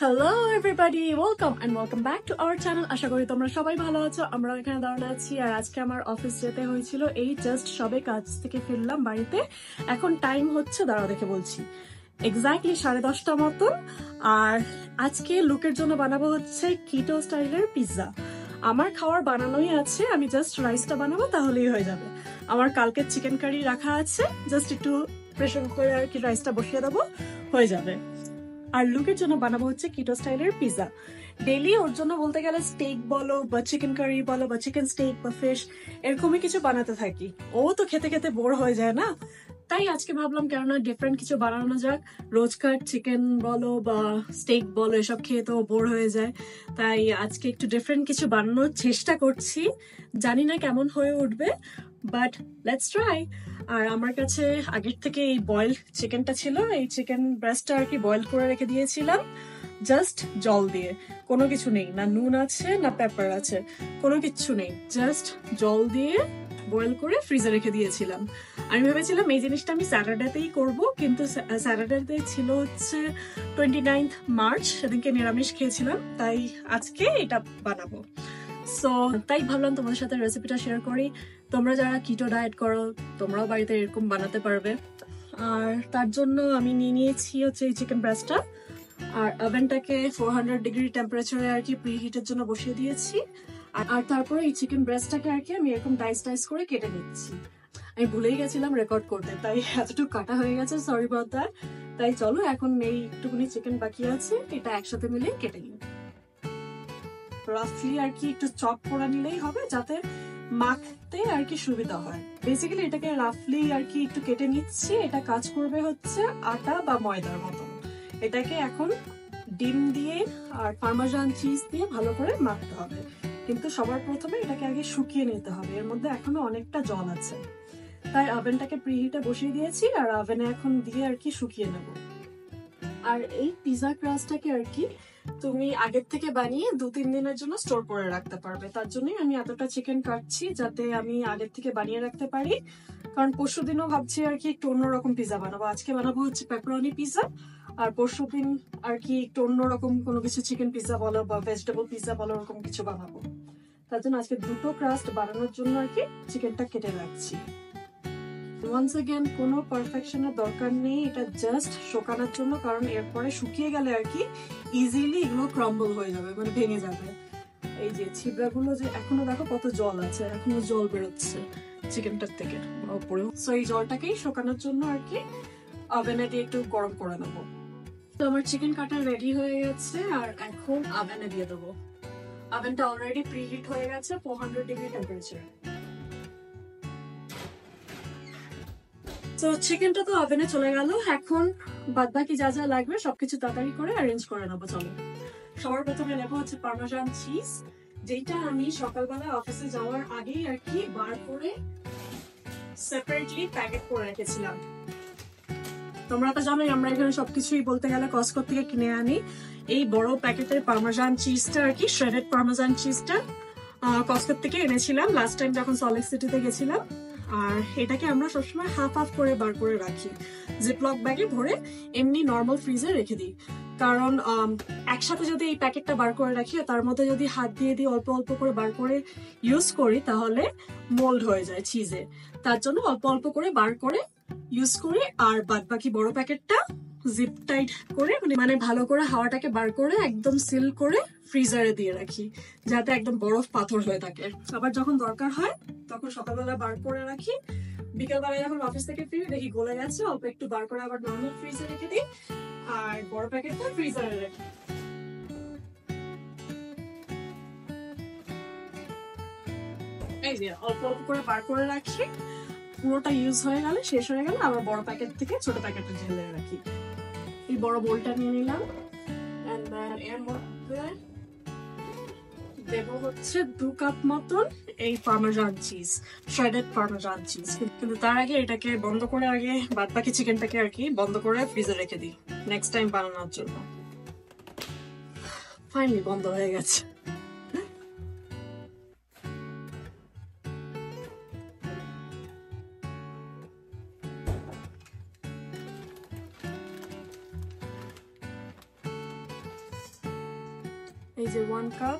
Hello everybody, welcome and welcome back to our channel. আশা করি তোমরা সবাই ভালো আছো। আমরা এখানে দাঁড়ানো আছি আর আজকে আমার অফিস যেতে হয়েছিল। এই জাস্ট সবে কাজ থেকে ফিরলাম বাড়িতে। এখন টাইম হচ্ছে, দাঁড়া দেখে বলছি, এক্স্যাক্টলি 10:30 মতন। আর আজকে লুকের জন্য বানাবো হচ্ছে কিটো স্টাইলের পিৎজা। আমার খাওয়ার বানানোই আছে, আমি জাস্ট রাইসটা বানাবো, তাহলেই হয়ে যাবে। আমার কালকে চিকেন কারি রাখা আছে, জাস্ট একটু প্রেশার কুকারে আর কি রাইসটা বসিয়ে দেবো, হয়ে যাবে। আর লুকের জন্য বানাবো হচ্ছে কিটো স্টাইলের পিৎজা। ডেইলি ওর জন্য বলতে গেলে স্টেক বলো বা চিকেন কারি বলো বা চিকেন স্টেক বা ফিশ, এরকমই কিছু বানাতে থাকি। ও তো খেতে খেতে বোর হয়ে যায় না, তাই আজকে ভাবলাম কেননা ডিফারেন্ট কিছু বানানো যাক। রোজকার চিকেন বলো বা স্টেক বলো এসব খেয়ে তো বোর হয়ে যায়, তাই আজকে একটু ডিফারেন্ট কিছু বানানোর চেষ্টা করছি। জানি না কেমন হয়ে উঠবে, বাট লেটস ট্রাই। আর আমার কাছে আগের থেকে এই বয়েল চিকেনটা ছিল, এই চিকেন ব্রেস্টটা আর কি বয়েল করে রেখে দিয়েছিলাম জাস্ট জল দিয়ে। কোনো কিছু নেই, না নুন আছে না পেপার আছে, কোনো কিছু নেই, জাস্ট জল দিয়ে বয়েল করে ফ্রিজে রেখে দিয়েছিলাম। আমি ভেবেছিলাম এই জিনিসটা আমি স্যাটারডেতেই করব, কিন্তু স্যাটারডেতে ছিল হচ্ছে 29 মার্চ, সেদিনকে নিরামিষ খেয়েছিলাম, তাই আজকে এটা বানাবো। সো তাই ভাবলাম তোমাদের সাথে রেসিপিটা শেয়ার করি। তোমরা যারা কিটো ডায়েট করো তোমরাও বাড়িতে এরকম বানাতে পারবে। আর তার জন্য আমি নিয়ে নিয়েছি হচ্ছে এই চিকেন ব্রেস্টটা, আর ওভেনটাকে 400 ডিগ্রি টেম্পারেচারে আর কি প্রিহিটের জন্য বসিয়ে দিয়েছি। আর তারপরে এই চিকেন ব্রেস্টটাকে আর কি আমি এরকম ডাইস করে কেটে নিচ্ছি। আমি ভুলেই গেছিলাম রেকর্ড করতে, তাই এতটুকু কাটা হয়ে গেছে, সরি ফর দ্যাট। তাই চলো এখন এইটুকুনি চিকেন বাকি আছে, এটা একসাথে মিলে কেটে নিই। রাফলি আর কি একটু চপ করে নিলেই হবে, যাতে মাখতে আর কি সুবিধা হয়। বেসিক্যালি এটাকে রাফলি আর কি একটু কেটে নিচ্ছি। এটা কাজ করবে হচ্ছে আটা বা ময়দার মতন। এটাকে এখন ডিম দিয়ে আর পার্মেজান চিজ দিয়ে ভালো করে মাখতে হবে, কিন্তু সবার প্রথমে এটাকে আগে শুকিয়ে নিতে হবে, এর মধ্যে এখনো অনেকটা জল আছে। তাই ওভেনটাকে প্রিহিটে বসিয়ে দিয়েছি আর ওভেনে এখন দিয়ে আর কি শুকিয়ে নেব। আর এই পিৎজা ক্রাস্টটাকে আর কি তুমি আগের থেকে বানিয়ে 2-3 দিনের জন্য স্টোর করে রাখতে পারবে। তার জন্যই আমি এতটা চিকেন কাটছি, যাতে আমি আগের থেকে বানিয়ে রাখতে পারি। কারণ পরশুদিনও ভাবছি আর কি একটু অন্যরকম পিৎজা বানাবো। আজকে বানাবো হচ্ছে পেপারনি পিৎজা, আর পরশুদিন আর কি একটু অন্যরকম কোনো কিছু চিকেন পিৎজা বলো বা ভেজিটেবল পিৎজা বলো, ওরকম কিছু বানাবো। তার জন্য আজকে দুটো ক্রাস্ট বানানোর জন্য আর কি চিকেনটা কেটে রাখছি। ওয়ান্স এগেন কোনো পারফেকশনের দরকার নেই, এটা জাস্ট শুকানোর জন্য, কারণ এরপরে শুকিয়ে গেলে আর কি ইজিলি এগুলো ক্রাম্বল হয়ে যাবে, মানে ভেঙে যাবে। এই যে ছিবড়াগুলো যে এখনো দেখো কত জল আছে, এখনো জল বেরোচ্ছে চিকেনটার থেকে উপরেও। সো এই জলটাকেই শুকানোর জন্য আর কি ওভেনে দিয়ে একটু গরম করে নেবো। তো আমার চিকেন কাটা রেডি হয়ে গেছে, আর এখন ওভেনে দিয়ে দেবো। ওভেনটা অলরেডি প্রিহিট হয়ে গেছে 400 ডিগ্রি টেম্পারেচার। তো চিকেনটা তো ওভেনে চলে গেল, এখন বাদ বাকি যা যা লাগবে সবকিছু তাড়াতাড়ি করে অ্যারেঞ্জ করে নেবো। চলো, সবার প্রথমে নেবো হচ্ছে পার্মেজান চিজ, যেটা আমি সকালবেলা অফিসে যাওয়ার আগেই আর কি বার করে সেপারেটলি প্যাকেট করে রেখেছিলাম। তোমরা তো জানোই আমরা এখানে সবকিছুই বলতে গেলে কস্টকো থেকে কিনে আনি। এই বড় প্যাকেটের পার্মেজান চিজটা আর কি, শ্রেডেড পার্মেজান চিজটা কস্টকো থেকে এনেছিলাম লাস্ট টাইম যখন সল্ট লেক সিটিতে গেছিলাম। আর এটাকে আমরা সবসময় হাফ করে বার করে রাখি, জিপলক ব্যাগে ভরে এমনি নর্মাল ফ্রিজে রেখে দিই। কারণ একসাথে যদি এই প্যাকেটটা বার করে রাখি, তার মধ্যে যদি হাত দিয়ে অল্প অল্প করে বার করে ইউজ করি, তাহলে মোল্ড হয়ে যায় চিজে। তার জন্য অল্প অল্প করে বার করে ইউজ করি, আর বাদ বাকি বড় প্যাকেটটা জিপ টাইট করে মানে ভালো করে হাওয়াটাকে বার করে একদম সিল করে ফ্রিজারে দিয়ে রাখি, যাতে একদম বরফ পাথর হয়ে থাকে। আবার যখন দরকার হয় তখন সকালবেলা বার করে রাখি, বিকেলবেলা যখন অফিস থেকে ফিরি দেখি গলে গেছে, অল্প একটু বার করে আবার নর্মাল ফ্রিজে রেখে দিই, আর বড় প্যাকেটটা ফ্রিজারে রাখি। এই যে অল্প অল্প করে বার করে রাখি, পুরোটা ইউজ হয়ে গেলে, শেষ হয়ে গেলে আবার বড় প্যাকেট থেকে ছোট প্যাকেটে ঢেলে রাখি। এই বড় বোলটা নিয়ে নিলাম, এন্ড দেন এর মধ্যে দেব হচ্ছে 2 কাপ মতন এই পার্মেজান চিজ, শ্রেডেড পার্মেজান চিজ। কিন্তু তার আগে এটাকে বন্ধ করে, আগে বাদ বাকি চিকেনটাকে আর কি বন্ধ করে ফ্রিজে রেখে দিই নেক্সট টাইম বানানোর জন্য। ফাইনালি বন্ধ হয়ে গেছে। এই যে 1 কাপ,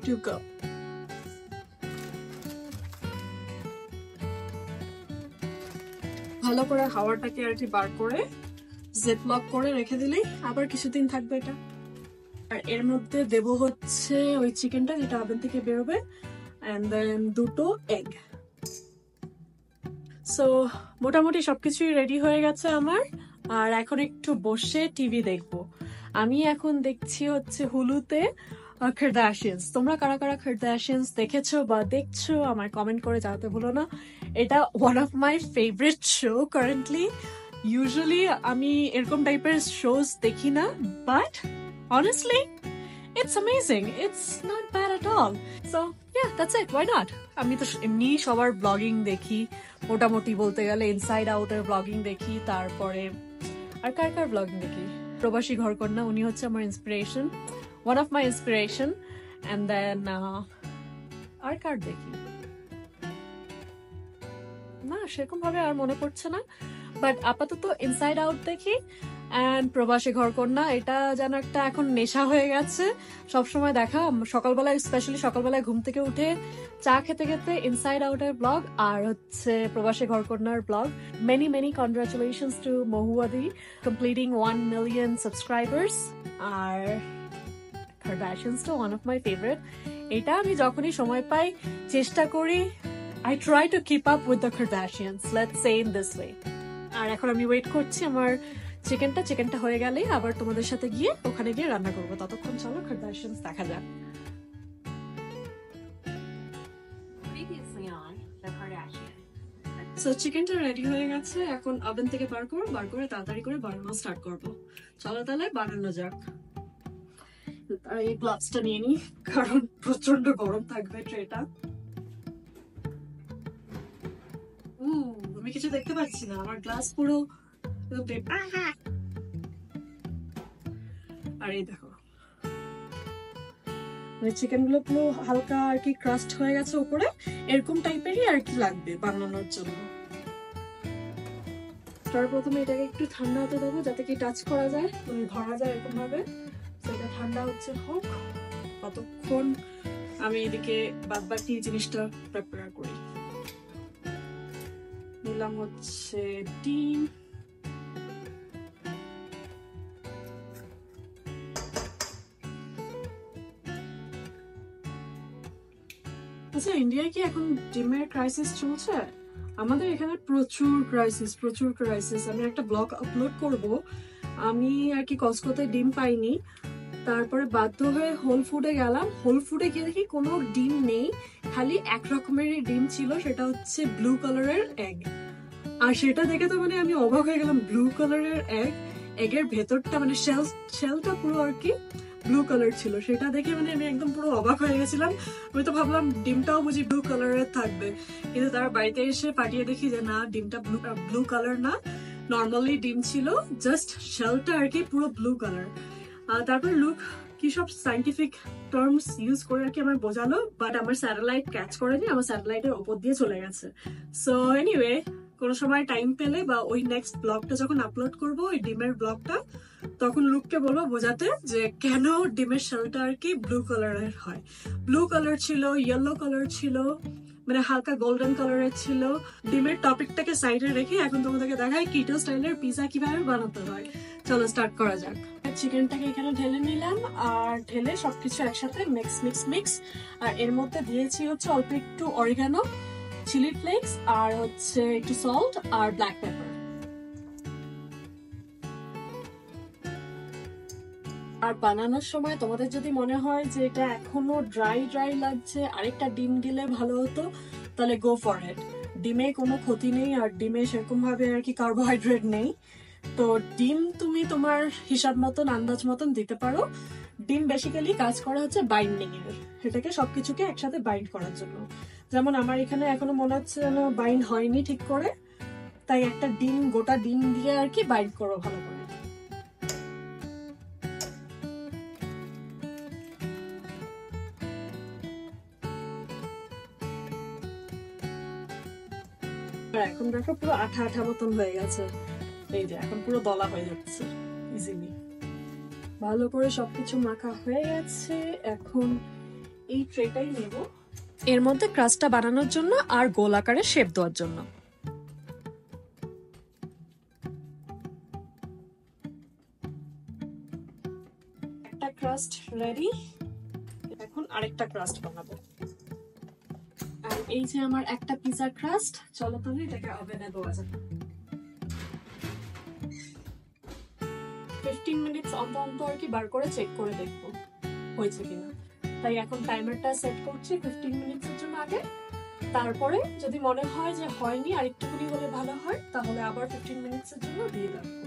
টু কাপ। ভালো করে হাওয়াটাকে আর কি বার করে জিপলক করে রেখে দিলেই আবার কিছুদিন থাকবে এটা। আর এর মধ্যে দেব হচ্ছে ওই চিকেনটা যেটা ওভেন থেকে বেরোবে, এন্ড দেন 2টো এগ। সো মোটামুটি সবকিছুই রেডি হয়ে গেছে আমার। আর এখন একটু বসে টিভি দেখবো। আমি এখন দেখছি হচ্ছে হুলুতে খারদাশিয়ানস। তোমরা কারা কারা খারদাশিয়ানস দেখেছো বা দেখছো আমার কমেন্ট করে জানাতে ভুলো না। এটা one of my favourite show currently. Usually আমি এরকম টাইপের শোজ দেখি না, but honestly it's amazing, it's not bad at all. So yeah, that's it, why not? আমি তো এমনি সবার ব্লগিং দেখি মোটামুটি, বলতে গেলে ইনসাইড আউটের ব্লগিং দেখি, তারপরে আর কার কার ব্লগিং দেখি, প্রবাসী ঘরকন্যা, উনি হচ্ছে আমার inspiration, one of my inspiration. And then আর কার দেখি না সেরকম ভাবে আর মনে পড়ছে না, বাট আপাতত ইনসাইড আউট দেখি অ্যান্ড প্রবাসী ঘরকন্যা। এটা যেন একটা এখন নেশা হয়ে গেছে সবসময় দেখা। সকালবেলায়, স্পেশালি সকালবেলায় ঘুম থেকে উঠে চা খেতে খেতে ইনসাইড আউটের ব্লগ আর হচ্ছে প্রবাসী ঘরকন্যার blog. Many many congratulations to মহুয়াদি কমপ্লিটিং 1 million সাবস্ক্রাইবার্স। আর খারদাশিয়ানস তো ওয়ান অফ মাই ফেভারিট। এটা আমি যখনই সময় পাই চেষ্টা করি, I try to keep up with the Kardashians, let's say in this way. আর এখন আমি ওয়েট করছি আমার চিকেনটা হয়ে গেলে আবার তোমাদের সাথে গিয়ে ওখানে গিয়ে রান্না করবো। ততক্ষণ চলো খারদাশিয়ানস দেখা যাক। সো চিকেনটা রেডি হয়ে গেছে, এখন ওভেন থেকে বার করে তাড়াতাড়ি করে বানানো স্টার্ট করবো। চলো তাহলে বানানো যাক। আর এই গ্লাভসটা নিয়ে নি কারণ প্রচন্ড গরম থাকবে ট্রেটা। আমি কিছু দেখতে পাচ্ছি না, আমার গ্লাস পুরো। আর এই দেখো চিকেন গুলো পুরো হালকা আর কি ক্রাস্ট হয়ে গেছে উপরে, এরকম টাইপেরই আর কি লাগবে বানানোর জন্য। তার প্রথমে এটাকে একটু ঠান্ডা হতে দেবো যাতে কি টাচ করা যায়, ধরা যায় এরকম ভাবে। সেটা ঠান্ডা হচ্ছে হোক, ততক্ষণ আমি এদিকে বাদ বাকি জিনিসটা প্রিপেয়ার করি। নিলাম হচ্ছে ডিম, আচ্ছা ইন্ডিয়ায় কি এখন ডিমের ক্রাইসিস চলছে? আমাদের এখানে প্রচুর ক্রাইসিস। আমি একটা ব্লগ আপলোড করব। আমি আর কি কসকোতে ডিম পাইনি, তারপরে বাধ্য হয়ে হোল ফুডে গেলাম। হোল ফুডে গিয়ে দেখি কোনো ডিম নেই, খালি এক রকমেরই ডিম ছিল, সেটা হচ্ছে ব্লু কালারের এগ। আর সেটা দেখে তো মানে আমি অবাক হয়ে গেলাম, ব্লু কালারের এগের ভেতরটা মানে শেলটা পুরো আর কি ব্লু কালার ছিল। সেটা দেখে মানে আমি একদম পুরো অবাক হয়ে গেছিলাম। আমি তো ভাবলাম ডিমটাও বুঝি ব্লু কালারের থাকবে, কিন্তু তার বাড়িতে এসে পাঠিয়ে দেখি যে না, ডিমটা ব্লু কালার না, নর্মালি ডিম ছিল, জাস্ট শেলটা আর কি পুরো ব্লু কালার। তারপর লুক কি সব সাইন্টিফিক টার্মস ইউজ করে আর কি আমার বোঝালো, বাট আমার স্যাটেলাইট ক্যাচ করেনি, আমার স্যাটেলাইটের ওপর দিয়ে চলে গেছে। সো এনিওয়ে, কোনো সময় টাইম পেলে বা ওই নেক্সট ব্লগটা যখন আপলোড করব ওই ডিমের ব্লগটা, তখন লুককে বলবো বোঝাতে যে কেন ডিমের শেলটা আর কি ব্লু কালারের হয়। ব্লু কালার ছিল, ইয়েলো কালার ছিল, মানে হালকা গোল্ডেন কালারের ছিল। ডিমের টপিকটাকে সাইডে রেখে এখন তোমাদেরকে দেখাই কিটো স্টাইলের পিজা কিভাবে বানাতে হয়। চলো স্টার্ট করা যাক। চিকেনটাকে এখানে ঢেলে নিলাম, আর ঢেলে সবকিছু একসাথে মিক্স। আর এর মধ্যে দিয়েছি হচ্ছে অল্প একটু অরিগানো, চিলি ফ্লেক্স, আর হচ্ছে একটু সল্ট আর ব্ল্যাক পেপার। আর বানানোর সময় তোমাদের যদি মনে হয় যে এটা এখনো ড্রাই লাগছে, আরেকটা ডিম দিলে ভালো হতো, তাহলে গো ফর ইট। ডিমে কোনো ক্ষতি নেই, আর ডিমে সেরকম ভাবে আর কি কার্বোহাইড্রেট নেই। তো ডিম তুমি তোমার হিসাব মতন, আন্দাজ মতন দিতে পারো। ডিম বেসিক্যালি কাজ করা হচ্ছে বাইন্ডিং এর, এটাকে সবকিছুকে একসাথে বাইন্ড করার জন্য। যেমন আমার এখানে এখনো মনে হচ্ছে যেন বাইন্ড হয়নি ঠিক করে, তাই একটা গোটা ডিম দিয়ে আর কি বাইন্ড করো ভালো করে। আর এখন দেখো পুরো আঠা আঠা মতন হয়ে গেছে, এই যে এখন পুরো দলা হয়ে যাচ্ছে ইজিলি। ভালো করে সবকিছু মাখা হয়ে গেছে, এখন এই ট্রেটাই নেব এর মধ্যে ক্রাস্টটা বানানোর জন্য আর গোল আকারে শেপ দেওয়ার জন্য। একটা ক্রাস্ট রেডি, এখন আরেকটা ক্রাস্ট বানাবো। আর এই যে আমার একটা পিজা ক্রাস্ট, চলো তাহলে এটাকে ওভেনে দেওয়া যাবে। 15 মিনিটস অন্তর আর কি বার করে চেক করে দেখবো হয়েছে কিনা। তাই এখন টাইমারটা সেট করছি 15 মিনিটসের জন্য আগে। তারপরে যদি মনে হয় যে হয়নি আর একটুখানি হলে ভালো হয়, তাহলে আবার 15 মিনিটসের জন্য দিয়ে রাখবো।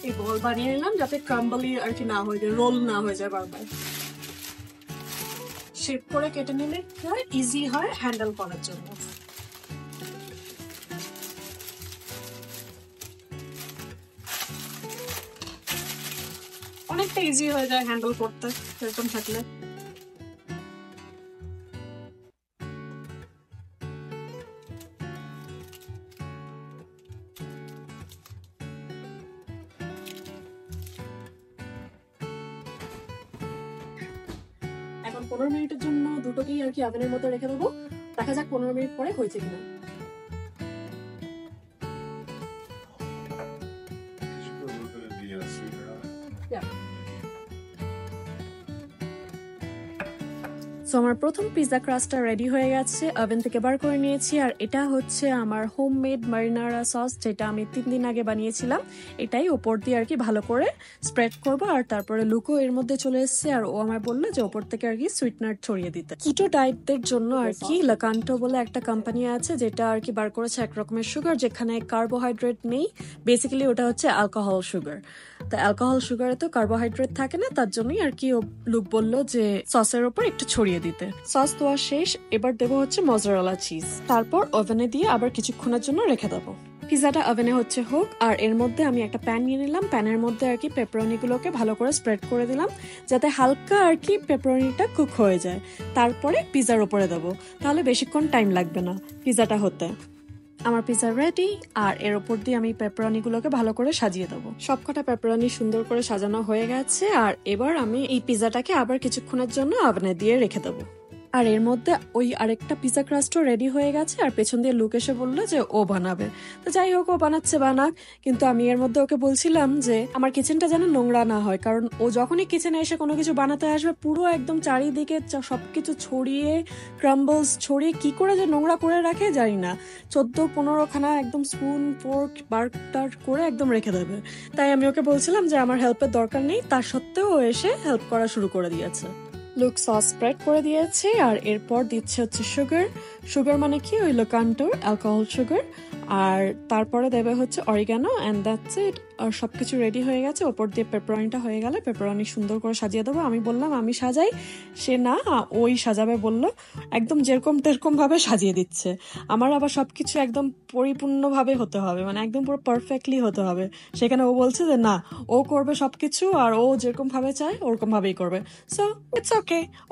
এই বল বানিয়ে নিলাম যাতে ক্রাম্বলি আর কি না হয়ে যায়, রোল না হয়ে যায় বারবার। শেপ করে কেটে নিলে ইজি হয় হ্যান্ডেল করার জন্য। অনেকটা ইজি হয়ে যায় হ্যান্ডেল করতে এরকম থাকলে। এখন 15 মিনিটের জন্য দুটোকেই আর কি ওভেনের মধ্যে রেখে দেবো, দেখা যাক 15 মিনিট পরে হয়েছে কিনা। আমার প্রথম পিজা ক্রাস্টটা রেডি হয়ে গেছে, ওভেন থেকে বার করে নিয়েছি। আর এটা হচ্ছে আমার হোমমেড মারিনারা সস, যেটা আমি 3 দিন আগে বানিয়েছিলাম। এটাই ওপর দিয়ে আর কি ভালো করে স্প্রেড করবো। আর তারপরে লুকো এর মধ্যে চলে এসছে, আর ও আমার বললো যে ওপর থেকে আর কি সুইটনার ছড়িয়ে দিতে। কিটো ডায়েটদের জন্য আর কি লাকান্টো বলে একটা কোম্পানি আছে, যেটা আর কি বার করেছে এক রকমের সুগার যেখানে কার্বোহাইড্রেট নেই। বেসিক্যালি ওটা হচ্ছে অ্যালকোহল সুগার। তো অ্যালকোহল সুগারে তো কার্বোহাইড্রেট থাকে না, তার জন্যই আর কি লুক বললো যে সসের ওপর একটু ছড়িয়ে দিতে। সস দেওয়া শেষ, এবার দেবো হচ্ছে মজারেলা চিজ। তারপর ওভেনে দিয়ে আবার কিছুক্ষণের জন্য রেখে দেবো। পিজাটা ওভেনে হচ্ছে হোক, আর এর মধ্যে আমি একটা প্যান নিয়ে নিলাম। প্যানের মধ্যে আর কি পেপারনিগুলোকে ভালো করে স্প্রেড করে দিলাম, যাতে হালকা আর কি পেপারনিটা কুক হয়ে যায়। তারপরে পিজার উপরে দেবো, তাহলে বেশিক্ষণ টাইম লাগবে না পিজাটা হতে। আমার পিজা রেডি, আর এর উপর দিয়ে আমি পেপারনিগুলোকে ভালো করে সাজিয়ে দেবো। সবকটা পেপারনি সুন্দর করে সাজানো হয়ে গেছে, আর এবার আমি এই পিজাটাকে আবার কিছুক্ষণের জন্য ওভেনে দিয়ে রেখে দেবো। আর এর মধ্যে ওই আরেকটা পিজা ক্রাস্টও রেডি হয়ে গেছে, আর পেছন দিয়ে লুক এসে বললো যে ও বানাবে। তো যাই হোক, ও বানাচ্ছে বানাক, কিন্তু আমি এর মধ্যে ওকে বলছিলাম যে আমার কিচেনটা যেন নোংরা না হয়, কারণ ও যখনই কিচেনে এসে কোনো কিছু বানাতে আসবে পুরো একদম চারিদিকে সবকিছু ছড়িয়ে ক্রাম্বলস ছড়িয়ে কি করে যে নোংরা করে রাখে জানি না। 14-15 খানা একদম স্পুন ফোর্ক বার্টার করে একদম রেখে দেবে। তাই আমি ওকে বলছিলাম যে আমার হেল্পের দরকার নেই, তার সত্ত্বেও ও এসে হেল্প করা শুরু করে দিয়েছে। লুক সস স্প্রেড করে দিয়েছে, আর এরপর দিচ্ছে হচ্ছে সুগার মানে কি ওই লোকান্টোর অ্যালকোহল সুগার। আর তারপরে দেবে হচ্ছে অরিগানো, অ্যান্ড দ্যাটস ইট। আর সবকিছু রেডি হয়ে গেছে। ওপর দিয়ে পেপারনিটা হয়ে গেলে পেপারনি সুন্দর করে সাজিয়ে দেবো। আমি বললাম আমি সাজাই, সে না ওই সাজাবে বললো। একদম যেরকম তেরকম ভাবে সাজিয়ে দিচ্ছে। আমার আবার সবকিছু একদম পরিপূর্ণভাবে হতে হবে, মানে একদম পুরো পারফেক্টলি হতে হবে। সেখানে ও বলছে যে না, ও করবে সবকিছু, আর ও যেরকম ভাবে চায় ওরকম ভাবেই করবে। সো ইটস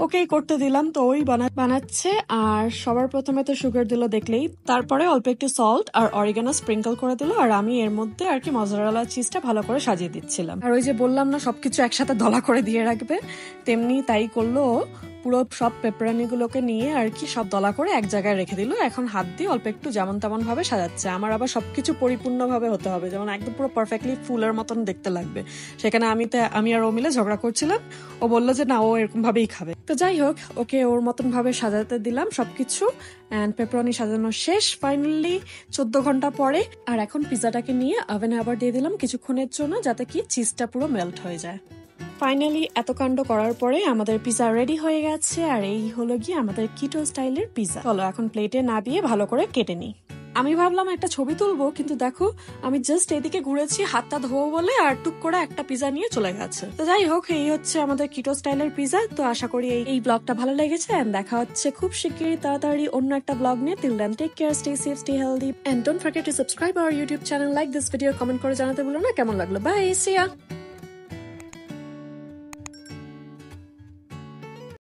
ওকেই করতে দিলাম। তো ওই বানাচ্ছে। আর সবার প্রথমে তো সুগার দিল দেখলেই, তারপরে অল্প একটু সল্ট আর অরিগানো স্প্রিঙ্কল করে দিল, আর আমি এর মধ্যে আর কি মজারেলা চিজটা ভালো করে সাজিয়ে দিচ্ছিলাম। আর ওই যে বললাম না সবকিছু একসাথে দলা করে দিয়ে রাখবে, তেমনি তাই করলো। পুরো সব পেপারনিগুলোকে নিয়ে আর কি সব দলা করে এক জায়গায় রেখে দিল। এখন হাত দিয়ে অল্প একটু যেমন তেমন ভাবে সাজাচ্ছে। আমার আবার সবকিছু পরিপূর্ণভাবে হতে হবে, যেমন একদম পুরো পারফেক্টলি ফুলের মতন দেখতে লাগবে। সেখানে আমি আর ও মিলে ঝগড়া করছিলাম। ও বললো যে না, ও এরকম ভাবেই খাবে। তো যাই হোক, ওকে ওর মতন ভাবে সাজাতে দিলাম সবকিছু। অ্যান্ড পেপারনি সাজানো শেষ ফাইনালি 14 ঘন্টা পরে। আর এখন পিজাটাকে নিয়ে ওভেনে আবার দিয়ে দিলাম কিছুক্ষণের জন্য, যাতে কি চিজটা পুরো মেল্ট হয়ে যায়। ফাইনালি এত কাণ্ড করার পরে আমাদের পিজা রেডি হয়ে গেছে। আর এই হলো গিয়ে আমাদের কিটো স্টাইলের পিজা। চলো এখন প্লেটে নামিয়ে ভালো করে কেটে নিই। আমি ভাবলাম একটা ছবি তুলবো, কিন্তু দেখো আমি জাস্ট এদিকে ঘুরেছি হাতটা ধোবো বলে, আর টুক করে একটা পিজা নিয়ে চলে গেছে। তো যাই হোক, এই হচ্ছে আমাদের কিটো স্টাইলের পিজা। তো আশা করি এই ব্লগটা ভালো লেগেছে, এন্ড দেখা হচ্ছে খুব শিগগিরই তাড়াতাড়ি অন্য একটা ব্লগ নিয়ে। Till then take care, stay safe, stay healthy, and don't forget to subscribe our YouTube channel, like this video, comment করে জানাতে ভুলো না কেমন লাগলো। বাই, সি ইয়া।